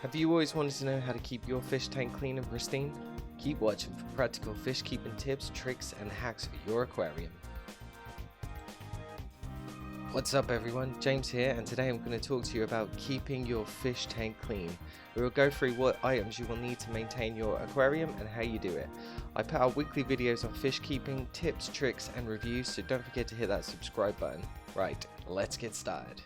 Have you always wanted to know how to keep your fish tank clean and pristine? Keep watching for practical fish keeping tips, tricks and hacks for your aquarium. What's up everyone, James here, and today I'm going to talk to you about keeping your fish tank clean. We will go through what items you will need to maintain your aquarium and how you do it. I put out weekly videos on fish keeping, tips, tricks and reviews, so don't forget to hit that subscribe button. Right, let's get started.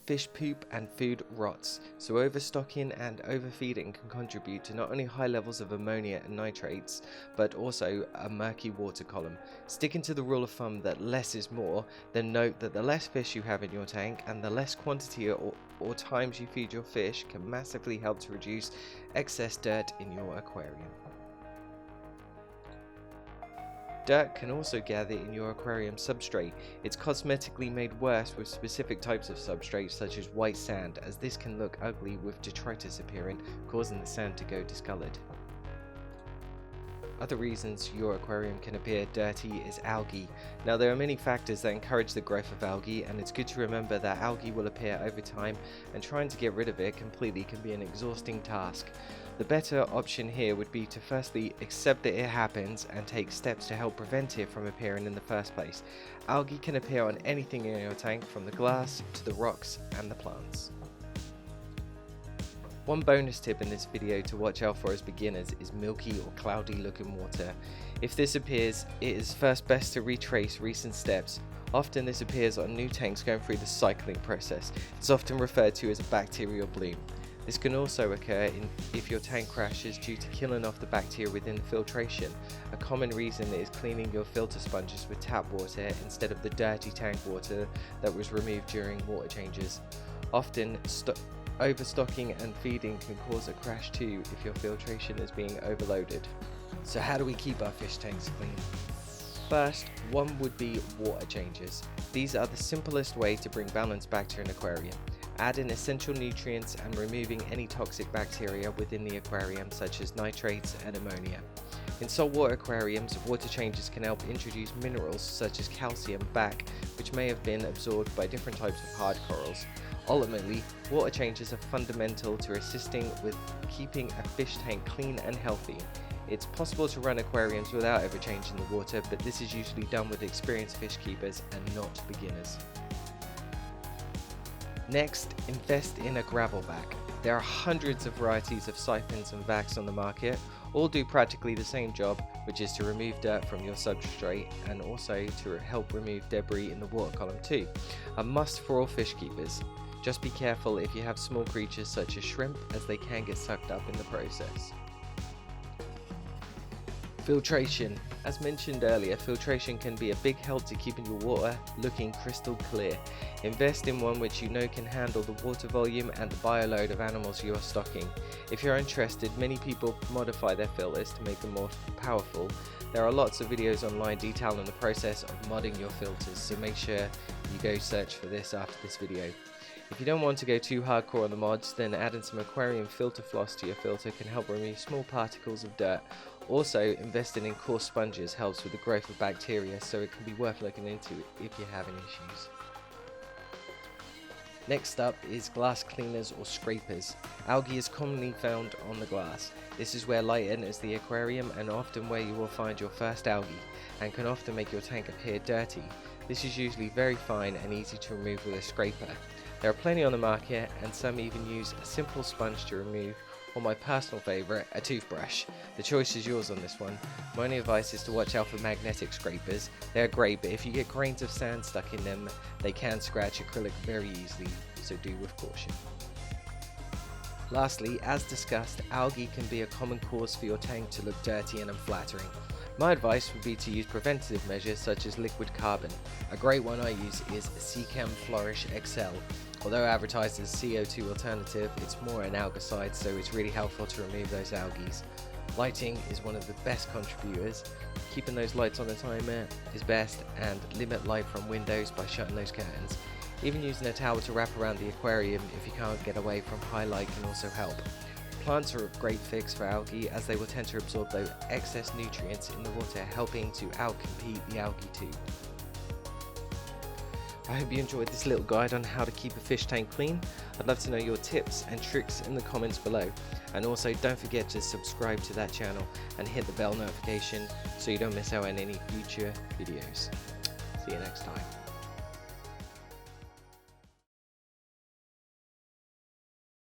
Fish poop and food rots, so overstocking and overfeeding can contribute to not only high levels of ammonia and nitrates, but also a murky water column. Sticking to the rule of thumb that less is more, then note that the less fish you have in your tank and the less quantity or times you feed your fish can massively help to reduce excess dirt in your aquarium. Dirt can also gather in your aquarium substrate. It's cosmetically made worse with specific types of substrates such as white sand, as this can look ugly with detritus appearing, causing the sand to go discolored. Other reasons your aquarium can appear dirty is algae. Now there are many factors that encourage the growth of algae, and it's good to remember that algae will appear over time, and trying to get rid of it completely can be an exhausting task. The better option here would be to firstly accept that it happens and take steps to help prevent it from appearing in the first place. Algae can appear on anything in your tank, from the glass to the rocks and the plants. One bonus tip in this video to watch out for as beginners is milky or cloudy looking water. If this appears, it is first best to retrace recent steps. Often this appears on new tanks going through the cycling process. It's often referred to as a bacterial bloom. This can also occur if your tank crashes due to killing off the bacteria within the filtration. A common reason is cleaning your filter sponges with tap water instead of the dirty tank water that was removed during water changes. Often overstocking and feeding can cause a crash too if your filtration is being overloaded. So how do we keep our fish tanks clean? First, one would be water changes. These are the simplest way to bring balance back to an aquarium. Adding essential nutrients and removing any toxic bacteria within the aquarium such as nitrates and ammonia. In saltwater aquariums, water changes can help introduce minerals such as calcium back, which may have been absorbed by different types of hard corals. Ultimately, water changes are fundamental to assisting with keeping a fish tank clean and healthy. It's possible to run aquariums without ever changing the water, but this is usually done with experienced fish keepers and not beginners. Next, invest in a gravel vac. There are hundreds of varieties of siphons and vacs on the market. All do practically the same job, which is to remove dirt from your substrate and also to help remove debris in the water column too. A must for all fish keepers. Just be careful if you have small creatures such as shrimp, as they can get sucked up in the process. Filtration. As mentioned earlier, filtration can be a big help to keeping your water looking crystal clear. Invest in one which you know can handle the water volume and the bioload of animals you are stocking. If you're interested, many people modify their filters to make them more powerful. There are lots of videos online detailing the process of modding your filters, so make sure you go search for this after this video. If you don't want to go too hardcore on the mods, then adding some aquarium filter floss to your filter can help remove small particles of dirt. Also, investing in coarse sponges helps with the growth of bacteria, so it can be worth looking into if you're having issues. Next up is glass cleaners or scrapers. Algae is commonly found on the glass. This is where light enters the aquarium and often where you will find your first algae, and can often make your tank appear dirty. This is usually very fine and easy to remove with a scraper. There are plenty on the market, and some even use a simple sponge to remove, or my personal favourite, a toothbrush. The choice is yours on this one. My only advice is to watch out for magnetic scrapers. They're great, but if you get grains of sand stuck in them, they can scratch acrylic very easily, so do with caution. Lastly, as discussed, algae can be a common cause for your tank to look dirty and unflattering. My advice would be to use preventative measures such as liquid carbon. A great one I use is Seachem Flourish XL. Although advertised as CO2 alternative, it's more an algicide, so it's really helpful to remove those algae. Lighting is one of the best contributors. Keeping those lights on the timer is best, and limit light from windows by shutting those curtains. Even using a towel to wrap around the aquarium if you can't get away from high light can also help. Plants are a great fix for algae, as they will tend to absorb those excess nutrients in the water, helping to outcompete the algae too. I hope you enjoyed this little guide on how to keep a fish tank clean. I'd love to know your tips and tricks in the comments below. And also don't forget to subscribe to that channel and hit the bell notification so you don't miss out on any future videos. See you next time.